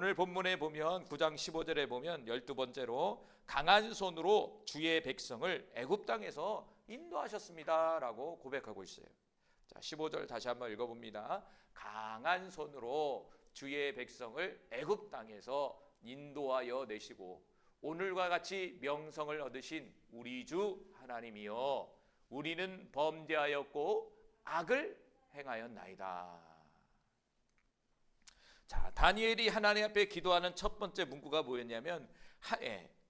오늘 본문에 보면 9장 15절에 보면 12번째로 강한 손으로 주의 백성을 애굽 땅에서 인도하셨습니다 라고 고백하고 있어요. 자, 15절 다시 한번 읽어봅니다. 강한 손으로 주의 백성을 애굽 땅에서 인도하여 내시고 오늘과 같이 명성을 얻으신 우리 주 하나님이여 우리는 범죄하였고 악을 행하였나이다. 자, 다니엘이 하나님 앞에 기도하는 첫 번째 문구가 뭐였냐면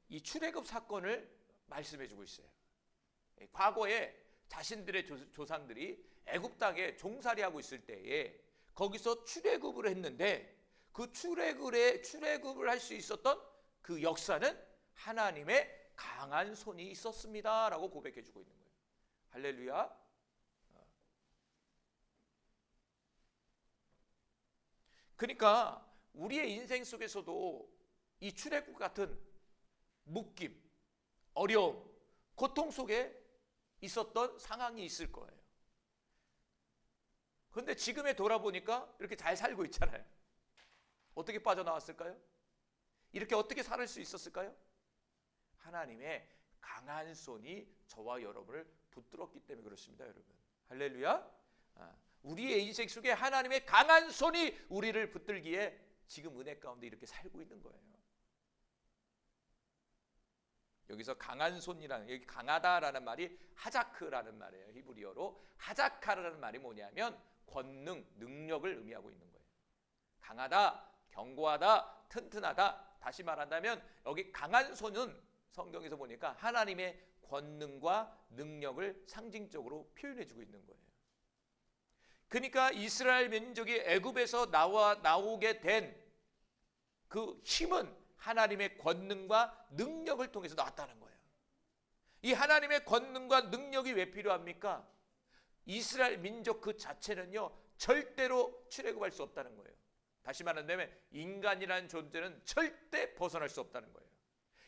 이 출애굽 사건을 말씀해 주고 있어요. 과거에 자신들의 조상들이 애굽 땅에 종살이하고 있을 때에 거기서 출애굽을 했는데 그 출애굽을 할 수 있었던 그 역사는 하나님의 강한 손이 있었습니다라고 고백해 주고 있는 거예요. 할렐루야. 그러니까 우리의 인생 속에서도 이 출애굽 같은 묶임, 어려움, 고통 속에 있었던 상황이 있을 거예요. 그런데 지금에 돌아보니까 이렇게 잘 살고 있잖아요. 어떻게 빠져나왔을까요? 이렇게 어떻게 살 수 있었을까요? 하나님의 강한 손이 저와 여러분을 붙들었기 때문에 그렇습니다, 여러분. 할렐루야. 우리의 인생 속에 하나님의 강한 손이 우리를 붙들기에 지금 은혜 가운데 이렇게 살고 있는 거예요. 여기서 강한 손이라는, 여기 강하다라는 말이 하자크라는 말이에요. 히브리어로 하자카라는 말이 뭐냐면 권능, 능력을 의미하고 있는 거예요. 강하다, 견고하다, 튼튼하다. 다시 말한다면 여기 강한 손은 성경에서 보니까 하나님의 권능과 능력을 상징적으로 표현해 주고 있는 거예요. 그러니까 이스라엘 민족이 애굽에서 나오게 된 그 힘은 하나님의 권능과 능력을 통해서 나왔다는 거예요. 이 하나님의 권능과 능력이 왜 필요합니까? 이스라엘 민족 그 자체는요 절대로 출애굽할 수 없다는 거예요. 다시 말한다면 인간이라는 존재는 절대 벗어날 수 없다는 거예요.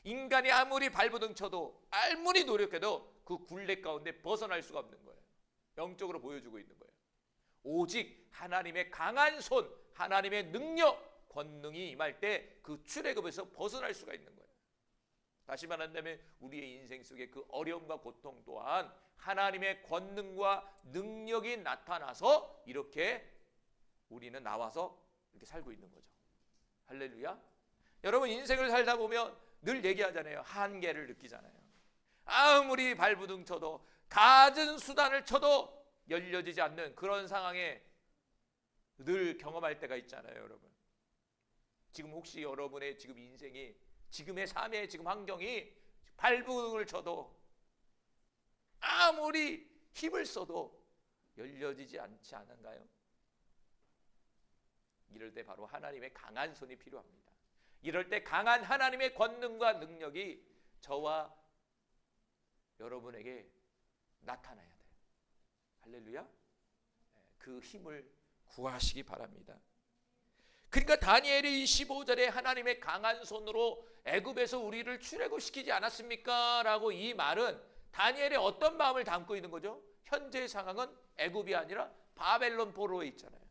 인간이 아무리 발버둥 쳐도 아무리 노력해도 그 굴레 가운데 벗어날 수가 없는 거예요. 영적으로 보여주고 있는 거예요. 오직 하나님의 강한 손, 하나님의 능력, 권능이 임할 때 그 출애굽에서 벗어날 수가 있는 거예요. 다시 말한다면 우리의 인생 속에 그 어려움과 고통 또한 하나님의 권능과 능력이 나타나서 이렇게 우리는 나와서 이렇게 살고 있는 거죠. 할렐루야. 여러분 인생을 살다 보면 늘 얘기하잖아요. 한계를 느끼잖아요. 아무리 발부둥 쳐도 갖은 수단을 쳐도 열려지지 않는 그런 상황에 늘 경험할 때가 있잖아요, 여러분. 지금 혹시 여러분의 지금 인생이, 지금의 삶의 지금 환경이 발부둥을 쳐도 아무리 힘을 써도 열려지지 않지 않은가요? 이럴 때 바로 하나님의 강한 손이 필요합니다. 이럴 때 강한 하나님의 권능과 능력이 저와 여러분에게 나타나야 돼요. 할렐루야. 그 힘을 구하시기 바랍니다. 그러니까 다니엘이 15절에 하나님의 강한 손으로 애굽에서 우리를 출애굽시키지 않았습니까? 라고 이 말은 다니엘의 어떤 마음을 담고 있는 거죠? 현재의 상황은 애굽이 아니라 바벨론 포로에 있잖아요.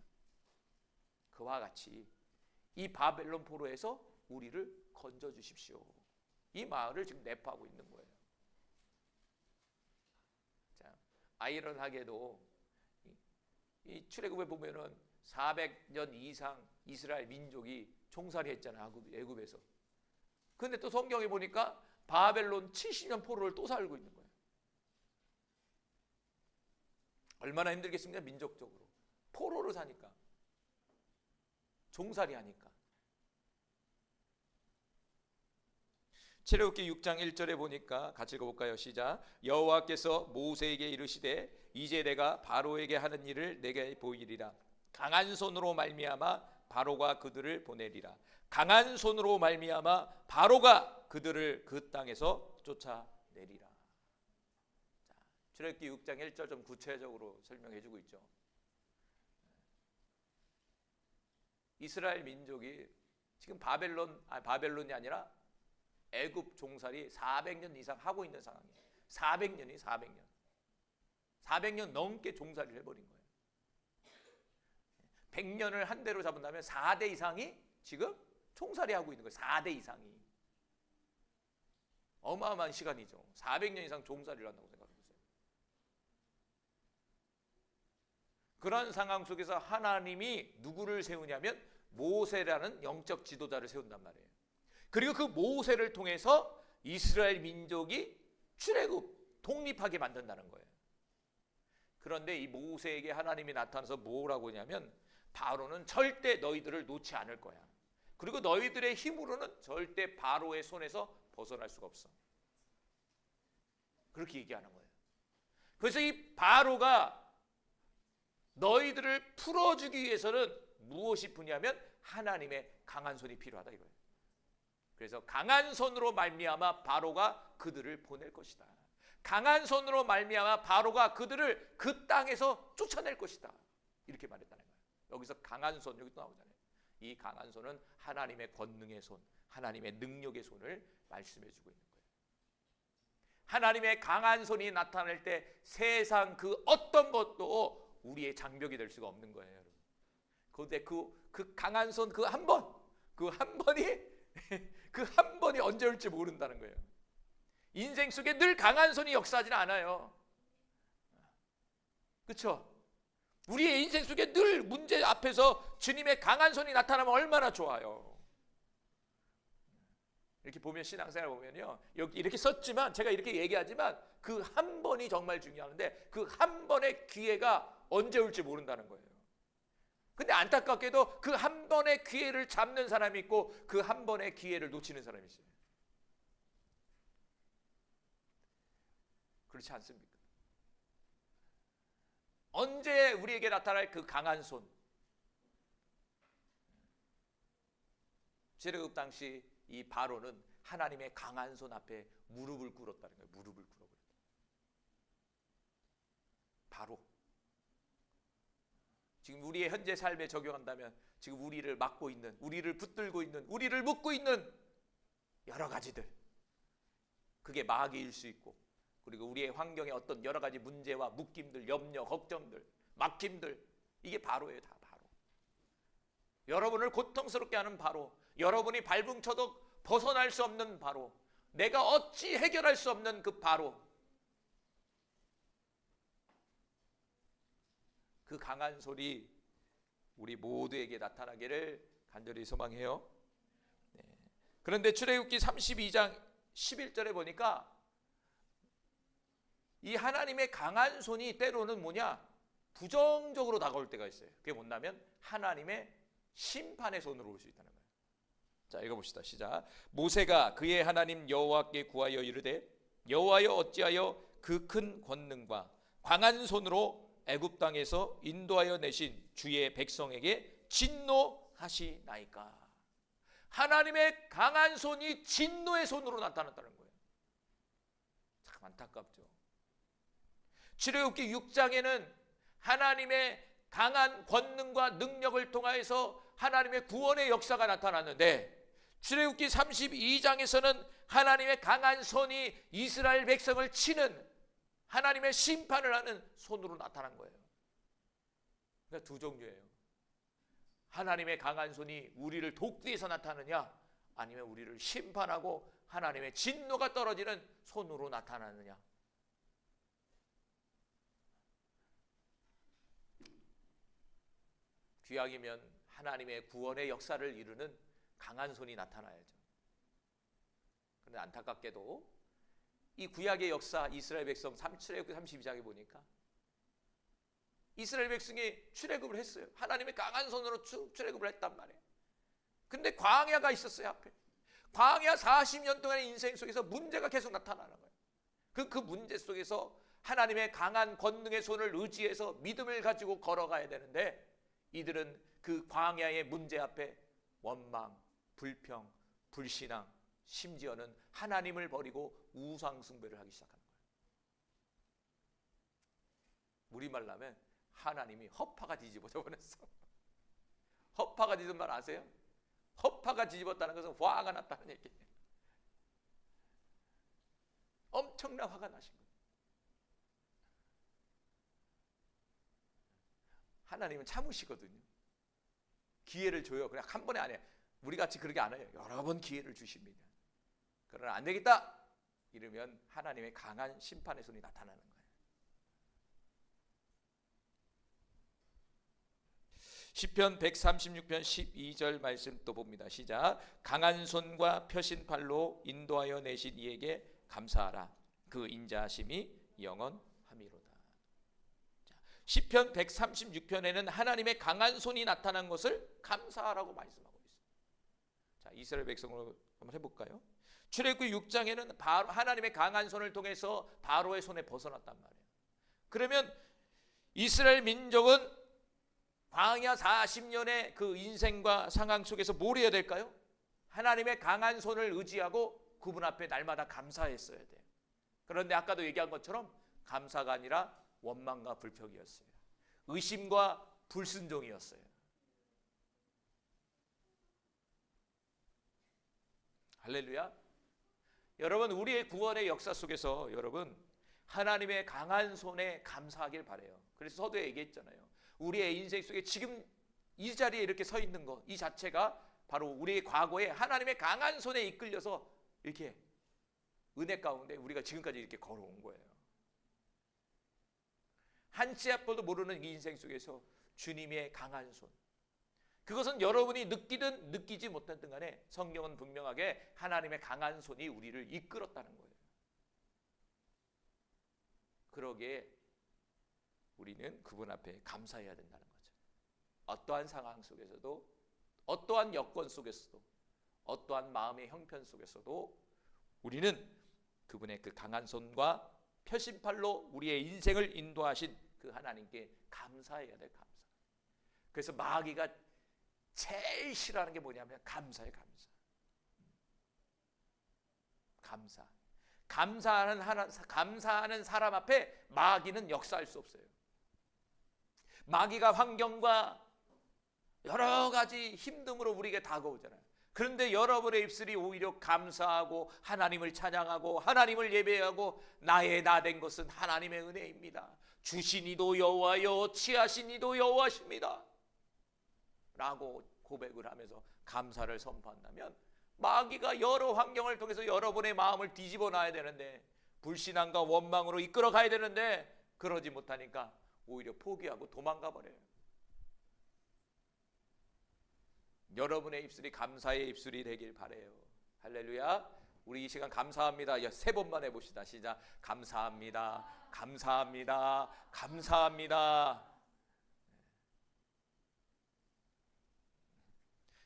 그와 같이 이 바벨론 포로에서 우리를 건져주십시오. 이 마음을 지금 내포하고 있는 거예요. 자, 아이러니하게도 이 출애굽에 보면은 400년 이상 이스라엘 민족이 종살이했잖아요, 애굽에서. 그런데 또 성경에 보니까 바벨론 70년 포로를 또 살고 있는 거예요. 얼마나 힘들겠습니까? 민족적으로 포로로 사니까, 종살이하니까. 출애굽기 6장 1절에 보니까 같이 읽어볼까요? 시작. 여호와께서 모세에게 이르시되 이제 내가 바로에게 하는 일을 내게 보이리라. 강한 손으로 말미암아 바로가 그들을 보내리라. 강한 손으로 말미암아 바로가 그들을 그 땅에서 쫓아내리라. 자, 출애굽기 6장 1절 좀 구체적으로 설명해 주고 있죠. 이스라엘 민족이 지금 바벨론이 아니라 애굽 종살이 400년 이상 하고 있는 상황이에요. 400년 넘게 종살이를 해버린 거예요. 100년을 한 대로 잡은다면 4대 이상이 지금 총살이하고 있는 거예요. 4대 이상이. 어마어마한 시간이죠. 400년 이상 종살이를 한다고 생각해보세요. 그런 상황 속에서 하나님이 누구를 세우냐면 모세라는 영적 지도자를 세운단 말이에요. 그리고 그 모세를 통해서 이스라엘 민족이 출애굽, 독립하게 만든다는 거예요. 그런데 이 모세에게 하나님이 나타나서 뭐라고 하냐면 바로는 절대 너희들을 놓지 않을 거야. 그리고 너희들의 힘으로는 절대 바로의 손에서 벗어날 수가 없어. 그렇게 얘기하는 거예요. 그래서 이 바로가 너희들을 풀어주기 위해서는 무엇이 필요하냐면 하나님의 강한 손이 필요하다 이거예요. 그래서 강한 손으로 말미암아 바로가 그들을 보낼 것이다. 강한 손으로 말미암아 바로가 그들을 그 땅에서 쫓아낼 것이다. 이렇게 말했다는 거예요. 여기서 강한 손 여기 또 나오잖아요. 이 강한 손은 하나님의 권능의 손, 하나님의 능력의 손을 말씀해 주고 있는 거예요. 하나님의 강한 손이 나타날 때 세상 그 어떤 것도 우리의 장벽이 될 수가 없는 거예요, 여러분. 그런데 그 강한 손 그 한 번이 언제 올지 모른다는 거예요. 인생 속에 늘 강한 손이 역사하지는 않아요. 그렇죠? 우리의 인생 속에 늘 문제 앞에서 주님의 강한 손이 나타나면 얼마나 좋아요. 이렇게 보면 신앙생활 보면요, 여기 이렇게 썼지만 제가 이렇게 얘기하지만 그 한 번이 정말 중요한데 그 한 번의 기회가 언제 올지 모른다는 거예요. 근데 안타깝게도 그 한 번의 기회를 잡는 사람이 있고 그 한 번의 기회를 놓치는 사람이 있어요. 그렇지 않습니까? 언제 우리에게 나타날 그 강한 손? 출애굽 당시 이 바로는 하나님의 강한 손 앞에 무릎을 꿇었다는 거예요. 무릎을 꿇어버렸다. 바로 지금 우리의 현재 삶에 적용한다면 지금 우리를 막고 있는, 우리를 붙들고 있는, 우리를 묶고 있는 여러 가지들, 그게 마귀일 수 있고, 그리고 우리의 환경에 어떤 여러 가지 문제와 묶임들, 염려, 걱정들, 막힘들, 이게 바로예요. 다 바로. 여러분을 고통스럽게 하는 바로, 여러분이 발붕 쳐도 벗어날 수 없는 바로, 내가 어찌 해결할 수 없는 그 바로, 그 강한 소리 우리 모두에게 나타나기를 간절히 소망해요. 네. 그런데 출애굽기 32장 11절에 보니까 이 하나님의 강한 손이 때로는 뭐냐? 부정적으로 다가올 때가 있어요. 그게 뭐냐면 하나님의 심판의 손으로 올 수 있다는 거예요. 자, 읽어봅시다. 시작. 모세가 그의 하나님 여호와께 구하여 이르되 여호와여 어찌하여 그 큰 권능과 강한 손으로 애굽 땅에서 인도하여 내신 주의 백성에게 진노하시나이까. 하나님의 강한 손이 진노의 손으로 나타났다는 거예요. 참 안타깝죠. 출애굽기 6장에는 하나님의 강한 권능과 능력을 통하여서 하나님의 구원의 역사가 나타났는데 출애굽기 32장에서는 하나님의 강한 손이 이스라엘 백성을 치는 하나님의 심판을 하는 손으로 나타난 거예요. 그러니까 두 종류예요. 하나님의 강한 손이 우리를 돕기 위해서 나타나느냐, 아니면 우리를 심판하고 하나님의 진노가 떨어지는 손으로 나타나느냐. 귀약이면 하나님의 구원의 역사를 이루는 강한 손이 나타나야죠. 그런데 안타깝게도 이 구약의 역사, 이스라엘 백성 출애굽기 32장에 보니까 이스라엘 백성이 출애굽을 했어요. 하나님의 강한 손으로 출애굽을 했단 말이에요. 근데 광야가 있었어요, 앞에. 광야 40년 동안의 인생 속에서 문제가 계속 나타나는 거예요. 그 문제 속에서 하나님의 강한 권능의 손을 의지해서 믿음을 가지고 걸어가야 되는데 이들은 그 광야의 문제 앞에 원망, 불평, 불신앙, 심지어는 하나님을 버리고 우상 숭배를 하기 시작하는 거예요. 우리말로 하면 하나님이 허파가 뒤집어져 버렸어. 허파가 뒤집은 말 아세요? 허파가 뒤집었다는 것은 화가 났다는 얘기예요. 엄청난 화가 나신 거예요. 하나님은 참으시거든요. 기회를 줘요. 그냥 한 번에 안 해. 우리 같이 그렇게 안 해요. 여러 번 기회를 주십니다. 그러나 안 되겠다 이러면 하나님의 강한 심판의 손이 나타나는 거예요. 시편 136편 12절 말씀 또 봅니다. 시작. 강한 손과 펴신 팔로 인도하여 내신 이에게 감사하라. 그 인자하심이 영원함이로다. 시편 136편에는 하나님의 강한 손이 나타난 것을 감사하라고 말씀하고 있습니다. 자, 이스라엘 백성으로 한번 해볼까요? 출애굽기 6장에는 하나님의 강한 손을 통해서 바로의 손에 벗어났단 말이에요. 그러면 이스라엘 민족은 광야 40년의 그 인생과 상황 속에서 뭘 해야 될까요? 하나님의 강한 손을 의지하고 그분 앞에 날마다 감사했어야 돼요. 그런데 아까도 얘기한 것처럼 감사가 아니라 원망과 불평이었어요. 의심과 불순종이었어요. 할렐루야. 여러분, 우리의 구원의 역사 속에서 여러분 하나님의 강한 손에 감사하길 바라요. 그래서 서두에 얘기했잖아요. 우리의 인생 속에 지금 이 자리에 이렇게 서 있는 것, 이 자체가 바로 우리의 과거에 하나님의 강한 손에 이끌려서 이렇게 은혜 가운데 우리가 지금까지 이렇게 걸어온 거예요. 한 치 앞도 모르는 이 인생 속에서 주님의 강한 손, 그것은 여러분이 느끼든 느끼지 못하든 간에 성경은 분명하게 하나님의 강한 손이 우리를 이끌었다는 거예요. 그러기에 우리는 그분 앞에 감사해야 된다는 거죠. 어떠한 상황 속에서도, 어떠한 여건 속에서도, 어떠한 마음의 형편 속에서도 우리는 그분의 그 강한 손과 펴신 팔로 우리의 인생을 인도하신 그 하나님께 감사해야 될 감사. 그래서 마귀가 제일 싫어하는 게 뭐냐면 감사예요. 감사. 감사하는 사람 앞에 마귀는 역사할 수 없어요. 마귀가 환경과 여러 가지 힘듦으로 우리에게 다가오잖아요. 그런데 여러분의 입술이 오히려 감사하고 하나님을 찬양하고 하나님을 예배하고 나의 나 된 것은 하나님의 은혜입니다. 주신 이도 여호와여 취하신 이도 여호와십니다 라고 고백을 하면서 감사를 선포한다면 마귀가 여러 환경을 통해서 여러분의 마음을 뒤집어 놔야 되는데, 불신앙과 원망으로 이끌어 가야 되는데 그러지 못하니까 오히려 포기하고 도망가 버려요. 여러분의 입술이 감사의 입술이 되길 바라요. 할렐루야. 우리 이 시간 감사합니다. 3번만 해봅시다. 시작. 감사합니다. 감사합니다. 감사합니다.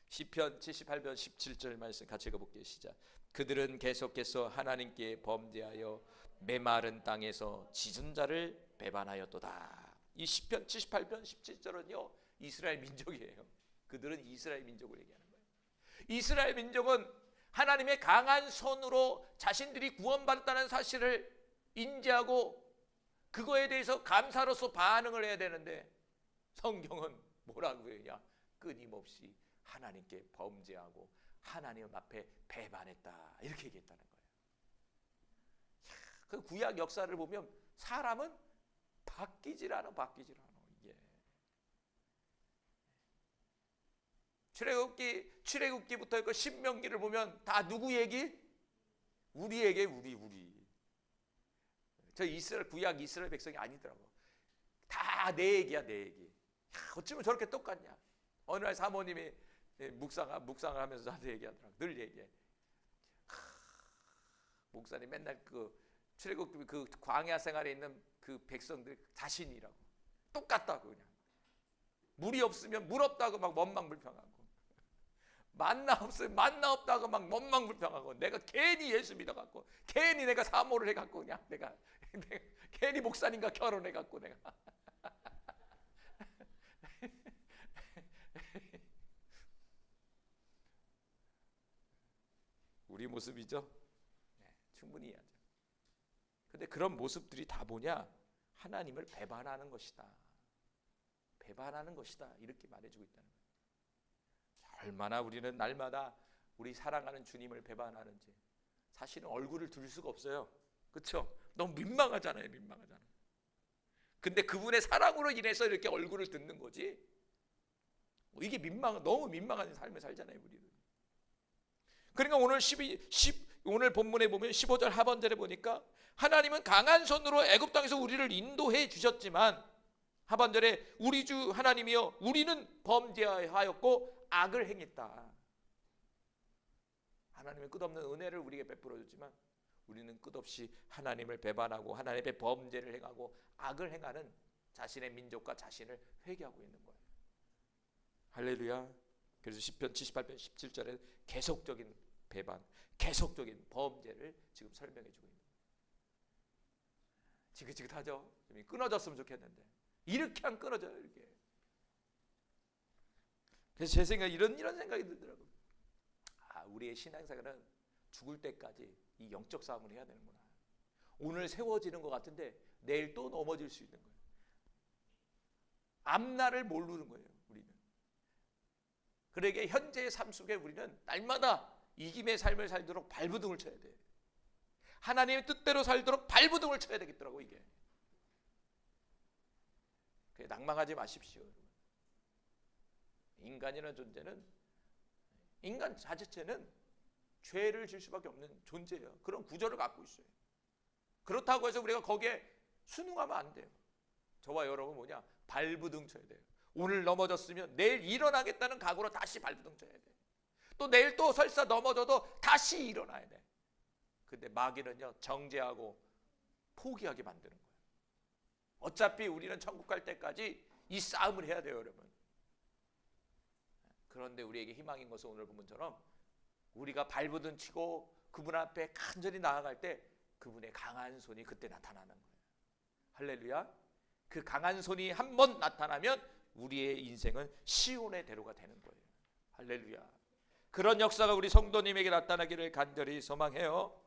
시편 78편 17절 말씀 같이 읽어볼게요. 시작. 그들은 계속해서 하나님께 범죄하여 메마른 땅에서 짖은 자를 배반하였도다. 이 시편 78편 17절은요 이스라엘 민족이에요. 그들은 이스라엘 민족을 얘기하는 거예요. 이스라엘 민족은 하나님의 강한 손으로 자신들이 구원받았다는 사실을 인지하고 그거에 대해서 감사로서 반응을 해야 되는데, 성경은 뭐라고 해야 끊임없이 하나님께 범죄하고 하나님 앞에 배반했다 이렇게 얘기했다는 거예요. 그 구약 역사를 보면 사람은 바뀌질 않아. 이게 출애굽기부터 그 신명기를 보면 다 누구 얘기? 우리에게 우리. 저 이스라엘 구약 이스라엘 백성이 아니더라고. 다 내 얘기야, 내 얘기. 어쩌면 저렇게 똑같냐? 어느 날 사모님이 묵상을 하면서 저한테 얘기하더라고. 늘 얘기해. 목사님 맨날 그 출애굽기 그 광야 생활에 있는 그 백성들 자신이라고 똑같다고. 그냥 물이 없으면 물 없다고 막 원망불평하고, 만나 없으면 만나 없다고 막 원망불평하고, 내가 괜히 예수 믿어갖고 괜히 내가 사모를 해갖고 그냥 내가 괜히 목사님과 결혼해갖고 내가 우리 모습이죠. 네, 충분히 이해하죠. 근데 그런 모습들이 다 뭐냐? 하나님을 배반하는 것이다. 배반하는 것이다. 이렇게 말해주고 있다는 거예요. 얼마나 우리는 날마다 우리 사랑하는 주님을 배반하는지 사실은 얼굴을 들 수가 없어요. 그렇죠? 너무 민망하잖아요. 근데 그분의 사랑으로 인해서 이렇게 얼굴을 듣는 거지. 이게 너무 민망한 삶을 살잖아요, 우리는. 그러니까 오늘 본문에 보면 15절 하반절에 보니까 하나님은 강한 손으로 애굽 땅에서 우리를 인도해 주셨지만 하반절에 우리 주 하나님이여 우리는 범죄하였고 악을 행했다. 하나님의 끝없는 은혜를 우리에게 베풀어 줬지만 우리는 끝없이 하나님을 배반하고 하나님의 범죄를 행하고 악을 행하는 자신의 민족과 자신을 회개하고 있는 거예요. 할렐루야. 그래서 시편 78편 17절에 계속적인 배반, 계속적인 범죄를 지금 설명해 주고 있는 거예요. 지긋지긋하죠? 좀 끊어졌으면 좋겠는데 이렇게 안 끊어져요. 이렇게. 그래서 제 생각 이런 생각이 들더라고요. 우리의 신앙생활은 죽을 때까지 이 영적 싸움을 해야 되는구나. 오늘 세워지는 것 같은데 내일 또 넘어질 수 있는 거예요. 앞날을 모르는 거예요. 우리는. 그러기에 현재의 삶 속에 우리는 날마다 이김의 삶을 살도록 발부둥을 쳐야 돼. 하나님의 뜻대로 살도록 발부둥을 쳐야 되겠더라고 이게. 낭망하지 마십시오. 인간이라는 존재는, 인간 자체는 죄를 질 수밖에 없는 존재예요. 그런 구조를 갖고 있어요. 그렇다고 해서 우리가 거기에 순응하면 안 돼요. 저와 여러분 뭐냐? 발부둥 쳐야 돼요. 오늘 넘어졌으면 내일 일어나겠다는 각오로 다시 발부둥 쳐야 돼. 또 내일 또 설사 넘어져도 다시 일어나야 돼. 근데 마귀는요, 정죄하고 포기하게 만드는 거예요. 어차피 우리는 천국 갈 때까지 이 싸움을 해야 돼요, 여러분. 그런데 우리에게 희망인 것은 오늘 본문처럼 우리가 발부둥 치고 그분 앞에 간절히 나아갈 때 그분의 강한 손이 그때 나타나는 거예요. 할렐루야. 그 강한 손이 한 번 나타나면 우리의 인생은 시온의 대로가 되는 거예요. 할렐루야. 그런 역사가 우리 성도님에게 나타나기를 간절히 소망해요.